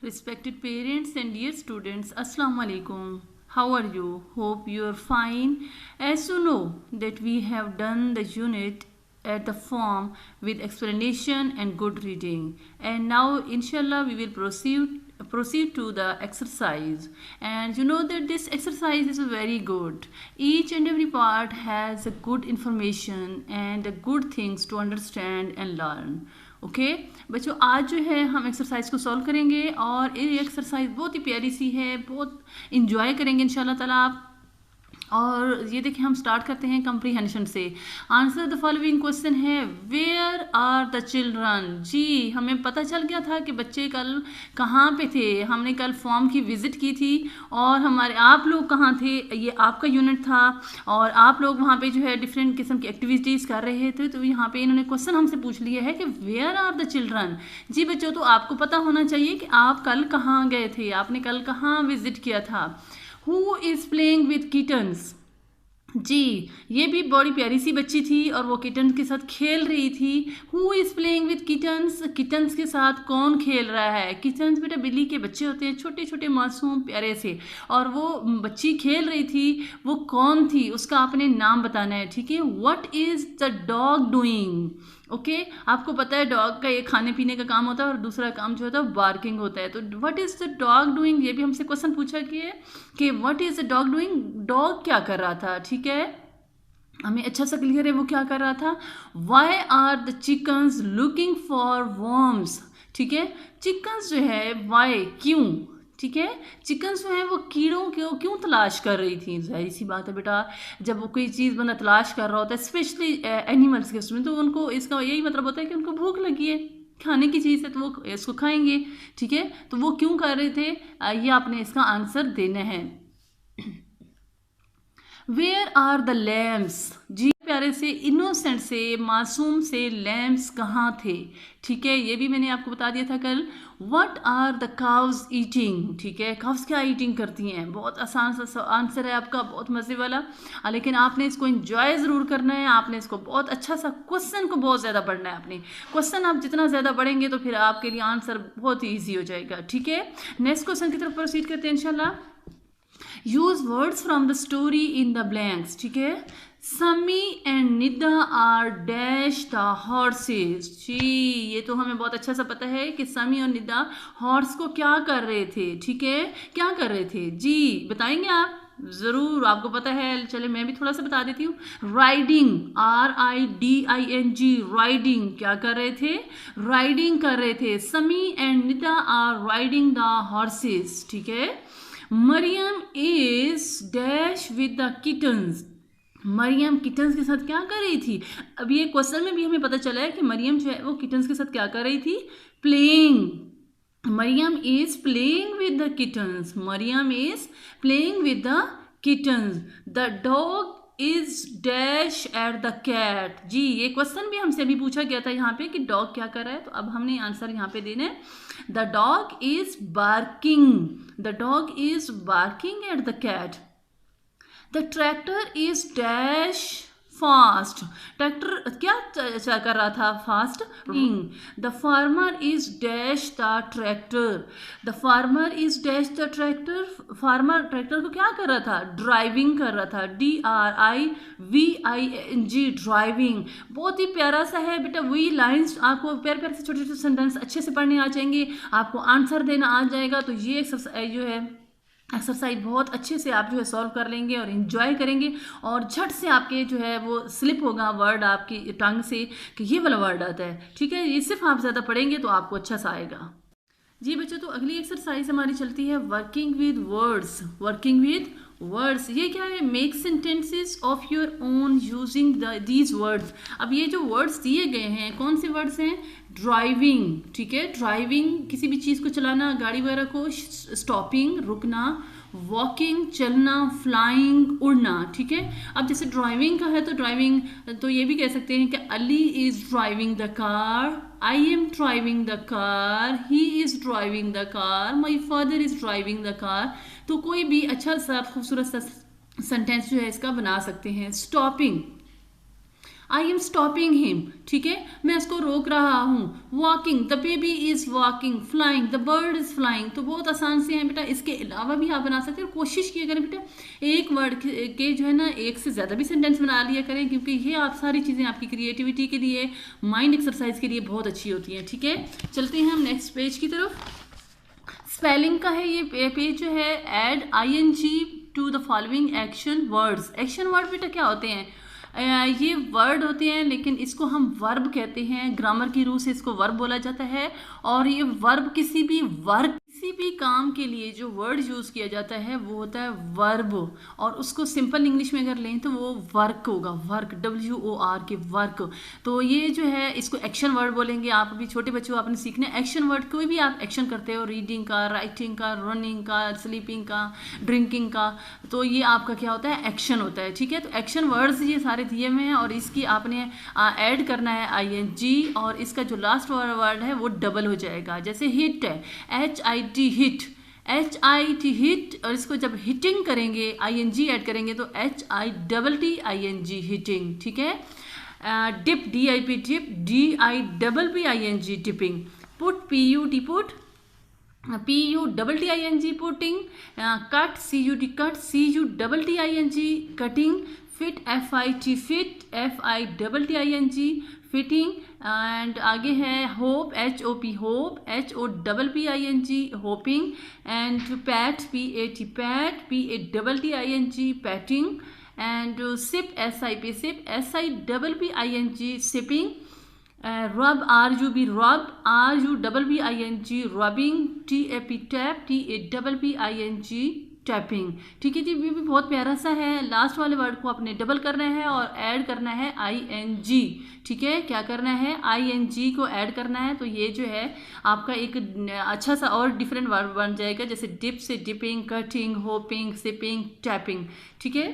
Respected parents and dear students, Assalamu alaikum. How are you? Hope you are fine. As you know that we have done the unit at the form with explanation and good reading, and now inshallah we will proceed to the exercise. And you know that this exercise is very good. Each and every part has a good information and good things to understand and learn. Okay बच्चों, आज जो है हम exercise को solve करेंगे और ये exercise बहुत ही प्यारी सी है, बहुत इंजॉय करेंगे इंशाल्लाह ताला आप। और ये देखिए हम स्टार्ट करते हैं कंप्रीहेंशन से। आंसर द फॉलोइंग क्वेश्चन है वेयर आर द चिल्ड्रन। जी हमें पता चल गया था कि बच्चे कल कहाँ पे थे। हमने कल फॉर्म की विजिट की थी और हमारे आप लोग कहाँ थे, ये आपका यूनिट था और आप लोग वहाँ पे जो है डिफरेंट किस्म की एक्टिविटीज़ कर रहे थे। तो यहाँ पे इन्होंने क्वेश्चन हमसे पूछ लिया है कि वेयर आर द चिल्ड्रन। जी बच्चों, तो आपको पता होना चाहिए कि आप कल कहाँ गए थे, आपने कल कहाँ विजिट किया था। Who is playing with kittens? जी ये भी बड़ी प्यारी सी बच्ची थी और वो किटन्स के साथ खेल रही थी। Who is playing with kittens, kittens के साथ कौन खेल रहा है। किटन्स बेटा बिल्ली के बच्चे होते हैं, छोटे छोटे मासूम प्यारे से, और वो बच्ची खेल रही थी, वो कौन थी उसका आपने नाम बताना है, ठीक है। What is the dog doing. Okay आपको पता है डॉग का एक खाने पीने का काम होता है और दूसरा काम जो होता है बार्किंग होता है। तो what is the dog doing, ये भी हमसे क्वेश्चन पूछा गया है कि what is the dog doing, dog क्या कर रहा था, ठीक है। हमें अच्छा सा क्लियर है वो क्या कर रहा था। Why are the chickens looking for worms, ठीक है। चिकन्स जो है वाई क्यों, ठीक है, चिकन्स जो है वो कीड़ों क्यों तलाश कर रही थी। जाहिर सी बात है बेटा, जब वो कोई चीज़ बंदा तलाश कर रहा होता है स्पेशली एनिमल्स के उसमें, तो उनको इसका यही मतलब होता है कि उनको भूख लगी है, खाने की चीज़ है तो वो इसको खाएंगे, ठीक है। तो वो क्यों कर रहे थे, ये आपने इसका आंसर देना है। Where are the lambs. जी प्यारे से इनोसेंट से मासूम से लैम्स कहाँ थे, ठीक है, ये भी मैंने आपको बता दिया था कल। What are the cows eating, ठीक है, काव्स क्या ईटिंग करती हैं। बहुत आसान सा आंसर है आपका, बहुत मज़े वाला, लेकिन आपने इसको एंजॉय ज़रूर करना है। आपने इसको बहुत अच्छा सा क्वेश्चन को बहुत ज़्यादा पढ़ना है। आपने क्वेश्चन आप जितना ज़्यादा पढ़ेंगे तो फिर आपके लिए आंसर बहुत ही ईजी हो जाएगा, ठीक है। नेक्स्ट क्वेश्चन की तरफ प्रोसीड करते हैं इंशाल्लाह। Use words from the story in the blanks, ठीक है। Sami and Nida are dash the horses. जी ये तो हमें बहुत अच्छा सा पता है कि समी और निदा हॉर्स को क्या कर रहे थे, ठीक है, क्या कर रहे थे। जी बताएंगे आप, ज़रूर आपको पता है। चले मैं भी थोड़ा सा बता देती हूँ। राइडिंग, RIDING, राइडिंग क्या कर रहे थे, राइडिंग कर रहे थे। Sami and Nida are riding the horses, ठीक है। Mariam is dash with the kittens. Mariam kittens के साथ क्या कर रही थी। अब ये क्वेश्चन में भी हमें पता चला है कि मरियम जो है वो किटन्स के साथ क्या कर रही थी, playing. Mariam is playing with the kittens, Mariam is playing with the kittens. The dog is dash at the cat. जी ये क्वेश्चन भी हमसे अभी पूछा गया था यहाँ पे कि डॉग क्या कर रहा है, तो अब हमने आंसर यहाँ पे देना है। The dog is barking, the dog is barking at the cat. The tractor is dash fast, tractor क्या कर रहा था, fast. The farmer is dash the tractor, the farmer is dash the tractor. Farmer tractor को क्या कर रहा था, driving कर रहा था, DRIVING, ड्राइविंग। बहुत ही प्यारा सा है बेटा, वही लाइंस आपको प्यारे प्यारे से छोटे छोटे सेंटेंस अच्छे से पढ़ने आ जाएंगे, आपको आंसर देना आ जाएगा। तो ये एक्सरसाइज जो है एक्सरसाइज बहुत अच्छे से आप जो है सॉल्व कर लेंगे और इन्जॉय करेंगे, और झट से आपके जो है वो स्लिप होगा वर्ड आपकी टंग से कि ये वाला वर्ड आता है, ठीक है। ये सिर्फ आप ज़्यादा पढ़ेंगे तो आपको अच्छा सा आएगा। जी बच्चों, तो अगली एक्सरसाइज हमारी चलती है working with words. Working with words ये क्या है, make sentences of your own using these words. अब ये जो वर्ड्स दिए गए हैं कौन से वर्ड्स हैं, ड्राइविंग, ठीक है, ड्राइविंग किसी भी चीज़ को चलाना, गाड़ी वगैरह को, स्टॉपिंग रुकना, वॉकिंग चलना, फ्लाइंग उड़ना, ठीक है। अब जैसे ड्राइविंग का है तो ड्राइविंग तो ये भी कह सकते हैं कि Ali is driving the car, I am driving the car, he is driving the car, my father is driving the car. तो कोई भी अच्छा सा खूबसूरत सा सेंटेंस जो है इसका बना सकते हैं। Stopping, I am stopping him, ठीक है, मैं इसको रोक रहा हूँ। Walking, the baby is walking. Flying, the bird is flying. तो बहुत आसान से हैं बेटा, इसके अलावा भी आप बना सकते हैं। कोशिश किया करें बेटा एक वर्ड के जो है ना एक से ज़्यादा भी सेंटेंस बना लिया करें, क्योंकि ये आप सारी चीज़ें आपकी क्रिएटिविटी के लिए, माइंड एक्सरसाइज के लिए बहुत अच्छी होती हैं, ठीक है। चलते हैं हम नेक्स्ट पेज की तरफ। स्पेलिंग का है ये पेज जो है। Add ING to the following action words. Action word बेटा क्या होते हैं? ये वर्ड होते हैं, लेकिन इसको हम वर्ब कहते हैं। ग्रामर की रूह से इसको वर्ब बोला जाता है। और ये वर्ब किसी भी काम के लिए जो वर्ड यूज़ किया जाता है वो होता है वर्ब। और उसको सिंपल इंग्लिश में अगर लें तो वो वर्क होगा। Work, WORK, work. तो ये जो है इसको एक्शन वर्ड बोलेंगे। आप अभी छोटे बच्चों आपने सीखना है एक्शन वर्ड। कोई भी आप एक्शन करते हो, रीडिंग का, राइटिंग का, रनिंग का, स्लीपिंग का, ड्रिंकिंग का, तो ये आपका क्या होता है? एक्शन होता है, ठीक है। तो एक्शन वर्ड्स ये सारे दिए हुए हैं और इसकी आपने ऐड करना है ING, और इसका जो लास्ट वर्ड है वो डबल हो जाएगा। जैसे हिट है, HIT, हिट, HIT, हिट। और इसको जब हिटिंग करेंगे, ING ऐड करेंगे तो HITTING, हिटिंग, ठीक है। Dip, DIP, dip, DIPPING, dipping. Put, PUT, put, PUTTING, putting. Cut, CUT, cut, CUTTING, cutting. Fit, FIT, fit, FITTING, fitting. And आगे है hop, HOP, hop, HOPPING, hopping. And pat, PAT, pat, PATTING, patting. And sip, SIP, sip, SIPPING, sipping. Rub, RUB, rub, RUBBING, rubbing. TAP, tap, TAPPING, tapping, ठीक है जी। ये भी बहुत प्यारा सा है। लास्ट वाले वर्ड को आपने डबल करना है और ऐड करना है ING, ठीक है। क्या करना है? ING को ऐड करना है। तो ये जो है आपका एक अच्छा सा और डिफरेंट वर्ड बन जाएगा। जैसे डिप से dipping, cutting, hopping, sipping, tapping, ठीक है।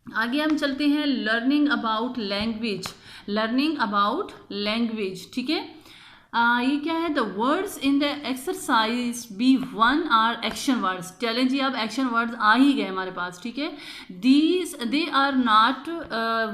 आगे हम चलते हैं learning about language. Learning about language, ठीक है। ये क्या है? The words in the exercise B1 are action words. चलें जी, अब एक्शन वर्ड्स आ ही गए हमारे पास, ठीक है। They are not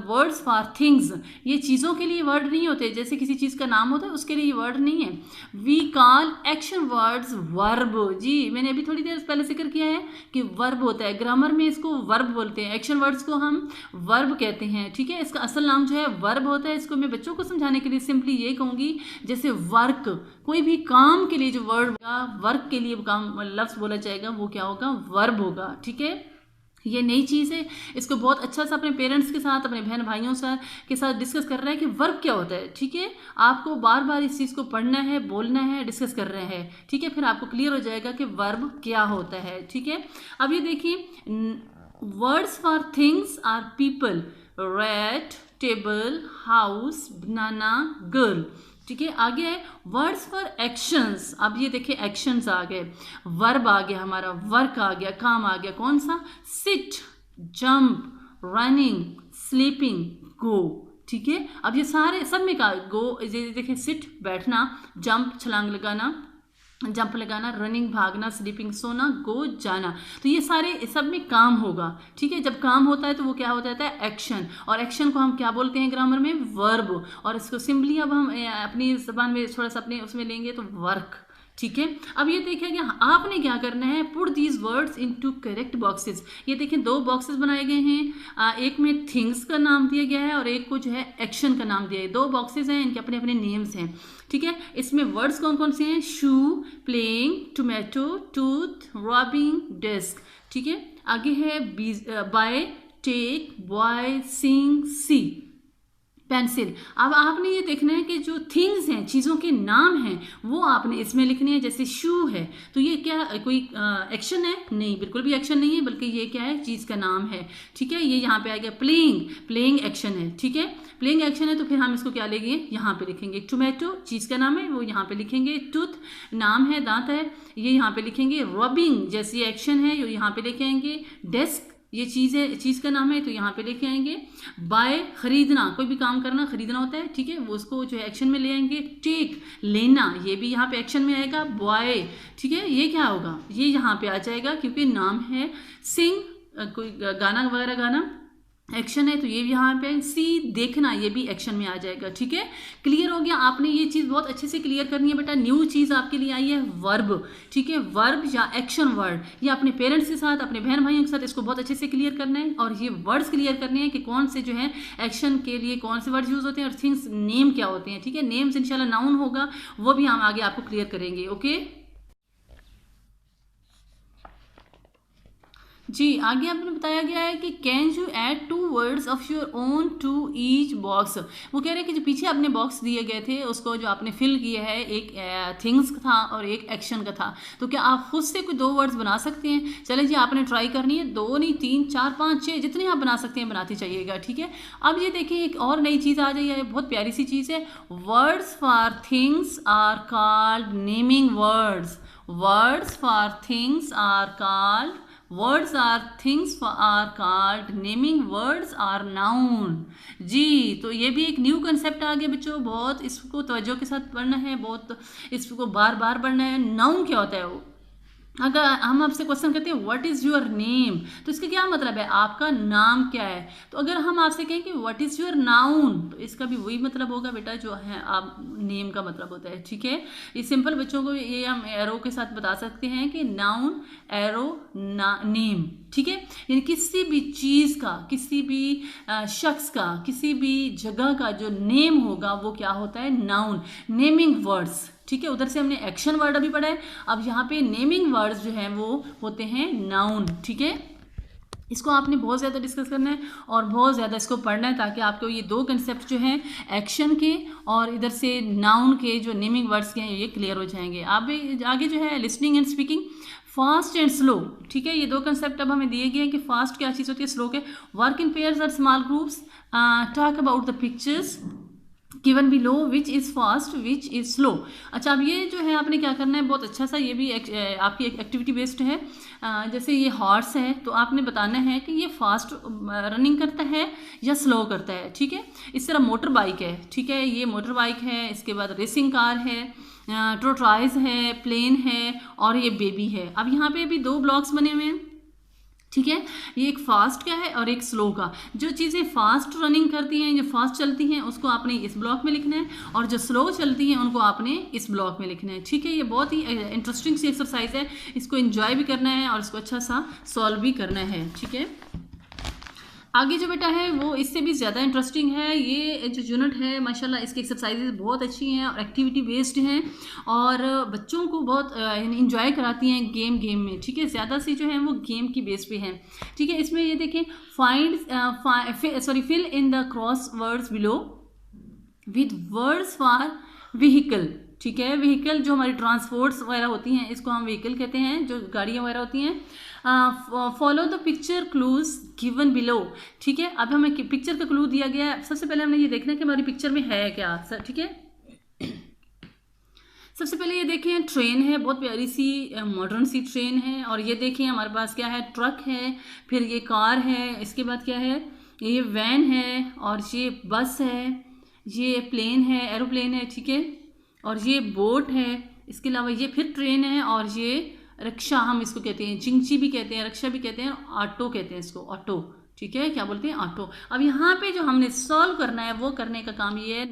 words for things. ये चीज़ों के लिए वर्ड नहीं होते। जैसे किसी चीज़ का नाम होता है उसके लिए ये वर्ड नहीं है। We call action words verb. जी, मैंने अभी थोड़ी देर पहले जिक्र किया है कि वर्ब होता है। ग्रामर में इसको वर्ब बोलते हैं। एक्शन वर्ड्स को हम वर्ब कहते हैं, ठीक है। इसका असल नाम जो है वर्ब होता है। इसको मैं बच्चों को समझाने के लिए सिंपली ये कहूँगी, जैसे वर्क, कोई भी काम के लिए जो वर्ड होगा, वर्क के लिए काम लफ्ज़ बोला जाएगा, वो क्या होगा? वर्ब होगा, ठीक है। ये नई चीज़ है। इसको बहुत अच्छा सा अपने पेरेंट्स के साथ, अपने बहन भाइयों के साथ डिस्कस कर रहे हैं कि वर्ब क्या होता है, ठीक है। आपको बार बार इस चीज़ को पढ़ना है, बोलना है, डिस्कस कर रहे हैं, ठीक है। फिर आपको क्लियर हो जाएगा कि वर्ब क्या होता है, ठीक है। अब ये देखिए, words for things or people, red, table, house, banana, girl, ठीक है। आगे है वर्ड्स फॉर एक्शंस। अब ये देखिए एक्शंस आ गए, वर्ब आ गया हमारा, वर्क आ गया, काम आ गया। कौन सा? सिट, जंप, रनिंग, स्लीपिंग, गो, ठीक है। अब ये सारे सब में का गो, ये देखिए सिट बैठना, जंप छलांग लगाना, जंप लगाना, रनिंग भागना, स्लीपिंग सोना, गो जाना। तो ये सारे सब में काम होगा, ठीक है। जब काम होता है तो वो क्या हो जाता है? एक्शन। और एक्शन को हम क्या बोलते हैं ग्रामर में? वर्ब। और इसको सिंपली अब हम अपनी जबान में थोड़ा सा अपने उसमें लेंगे तो वर्क, ठीक है। अब ये देखिए कि आपने क्या करना है, put these words into correct boxes. ये देखिए दो बॉक्सेस बनाए गए हैं, एक में थिंग्स का नाम दिया गया है और एक को जो है एक्शन का नाम दिया है। दो बॉक्सेस हैं, इनके अपने अपने नेम्स हैं, ठीक है। इसमें वर्ड्स कौन कौन से हैं? Shoe, playing, tomato, tooth, robbing, desk, ठीक है। आगे है by, take, boy, sing, sea, pencil. अब आपने ये देखना है कि जो थिंग्स हैं, चीज़ों के नाम हैं, वो आपने इसमें लिखने हैं। जैसे शू है तो ये क्या कोई एक्शन है? नहीं, बिल्कुल भी एक्शन नहीं है, बल्कि ये क्या है? चीज़ का नाम है, ठीक है। ये यहाँ पे आ गया प्लेइंग, प्लेइंग एक्शन है, ठीक है। प्लेइंग एक्शन है तो फिर हम इसको क्या लेंगे? यहाँ पे लिखेंगे। टोमेटो चीज़ का नाम है, वो यहाँ पे लिखेंगे। टूथ नाम है, दांत है, ये यहाँ पे लिखेंगे। रॉबिंग जैसी एक्शन है, ये यहाँ पे लिखेंगे। डेस्क ये चीज़ है, चीज़ का नाम है, तो यहाँ पे लेके आएंगे। बाय खरीदना, कोई भी काम करना, खरीदना होता है, ठीक है, वो उसको जो है एक्शन में ले आएंगे। टेक लेना, ये भी यहाँ पे एक्शन में आएगा। बॉय, ठीक है, ये क्या होगा? ये यहाँ पे आ जाएगा क्योंकि नाम है। सिंग कोई गाना वगैरह गाना, एक्शन है तो ये यहाँ पे सी देखना, ये भी एक्शन में आ जाएगा। ठीक है, क्लियर हो गया। आपने ये चीज़ बहुत अच्छे से क्लियर करनी है बेटा। न्यू चीज़ आपके लिए आई है वर्ब। ठीक है, वर्ब या एक्शन वर्ड, ये अपने पेरेंट्स के साथ, अपने बहन भाइयों के साथ इसको बहुत अच्छे से क्लियर करना है और ये वर्ड्स क्लियर करने हैं कि कौन से जो है एक्शन के लिए कौन से वर्ड यूज़ होते हैं और थिंग्स नेम क्या होते हैं। ठीक है, नेम्स इंशाल्लाह नाउन होगा, वो भी हम आगे आपको क्लियर करेंगे। ओके जी, आगे आपने बताया गया है कि can you add 2 words of your own to each box. वो कह रहे हैं कि जो पीछे आपने बॉक्स दिए गए थे उसको जो आपने फिल किया है, एक थिंग्स का था और एक एक्शन का था, तो क्या आप खुद से कोई 2 वर्ड्स बना सकते हैं? चले जी, आपने ट्राई करनी है, 2 नहीं 3 4 5 6 जितने आप बना सकते हैं बनाते चाहिएगा। ठीक है, अब ये देखिए एक और नई चीज़ आ गई है, बहुत प्यारी सी चीज़ है। Words for things are called naming words. Words for things are called Words are things are called naming words are noun। जी, तो ये भी एक न्यू कंसेप्ट आ गया बच्चों, बहुत इसको तवज्जो के साथ पढ़ना है, बहुत इसको बार बार पढ़ना है। नाउन क्या होता है? वो अगर हम आपसे क्वेश्चन करते हैं व्हाट इज़ योर नेम, तो इसका क्या मतलब है? आपका नाम क्या है? तो अगर हम आपसे कहें कि व्हाट इज़ योर नाउन, तो इसका भी वही मतलब होगा बेटा जो है आप नेम का मतलब होता है। ठीक है, ये सिंपल बच्चों को ये हम एरो के साथ बता सकते हैं कि नाउन एरो नेम। ठीक है, यानी किसी भी चीज़ का, किसी भी शख्स का, किसी भी जगह का जो नेम होगा वो क्या होता है? Noun, naming words. ठीक है, उधर से हमने एक्शन वर्ड अभी पढ़ा है, अब यहाँ पे नेमिंग वर्ड्स जो हैं वो होते हैं नाउन। ठीक है, इसको आपने बहुत ज़्यादा डिस्कस करना है और बहुत ज़्यादा इसको पढ़ना है ताकि आपको ये 2 कंसेप्ट जो हैं एक्शन के और इधर से नाउन के जो नेमिंग वर्ड्स के हैं ये क्लियर हो जाएंगे। आप आगे जो है listening and speaking, fast and slow. ठीक है, ये 2 कंसेप्ट अब हमें दिए गए हैं कि फास्ट क्या चीज़ होती है, स्लो के। वर्क इन पेयर्स और small groups, talk about the pictures given below, which is fast which is slow. अच्छा, अब ये जो है आपने क्या करना है, बहुत अच्छा सा ये भी आपकी एक्टिविटी बेस्ड है। जैसे ये हॉर्स है तो आपने बताना है कि ये फास्ट रनिंग करता है या स्लो करता है। ठीक है, इस तरह मोटर बाइक है। ठीक है, ये मोटर बाइक है, इसके बाद रेसिंग कार है, टोरटॉइज है, प्लेन है और ये बेबी है। अब यहाँ पे भी 2 ब्लॉक्स बने हुए हैं। ठीक है, ये एक फास्ट का है और एक स्लो का। जो चीज़ें फास्ट रनिंग करती हैं, जो फास्ट चलती हैं, उसको आपने इस ब्लॉक में लिखना है और जो स्लो चलती हैं उनको आपने इस ब्लॉक में लिखना है। ठीक है, ये बहुत ही इंटरेस्टिंग सी एक्सरसाइज है, इसको एंजॉय भी करना है और इसको अच्छा सा सॉल्व भी करना है। ठीक है, आगे जो बेटा है वो इससे भी ज़्यादा इंटरेस्टिंग है। ये जो यूनिट है माशाल्लाह इसकी एक्सरसाइजेज बहुत अच्छी हैं और एक्टिविटी बेस्ड हैं और बच्चों को बहुत इंजॉय कराती हैं गेम में। ठीक है, ज़्यादा सी जो है वो गेम की बेस पे हैं। ठीक है, इसमें ये देखें, fill in the crosswords below with words for vehicle. ठीक है, व्हीकल जो हमारी ट्रांसपोर्ट्स वगैरह होती हैं इसको हम व्हीकल कहते हैं, जो गाड़ियाँ वगैरह होती हैं। Follow the picture clues given below. ठीक है, अब हमें पिक्चर का क्लू दिया गया है। सबसे पहले हमने ये देखना है कि हमारी पिक्चर में है क्या। ठीक है, सबसे पहले ये देखें ट्रेन है, बहुत प्यारी सी मॉडर्न सी ट्रेन है और ये देखें हमारे पास क्या है, ट्रक है, फिर ये कार है, इसके बाद क्या है, ये वैन है और ये बस है, ये प्लेन है, एरोप्लेन है। ठीक है, और ये बोट है, इसके अलावा ये फिर ट्रेन है और ये रिक्शा हम इसको कहते हैं, चिंची भी कहते हैं, रिक्शा भी कहते हैं, ऑटो कहते हैं इसको, ऑटो। ठीक है, क्या बोलते हैं, ऑटो। अब यहाँ पे जो हमने सॉल्व करना है वो करने का काम ये है,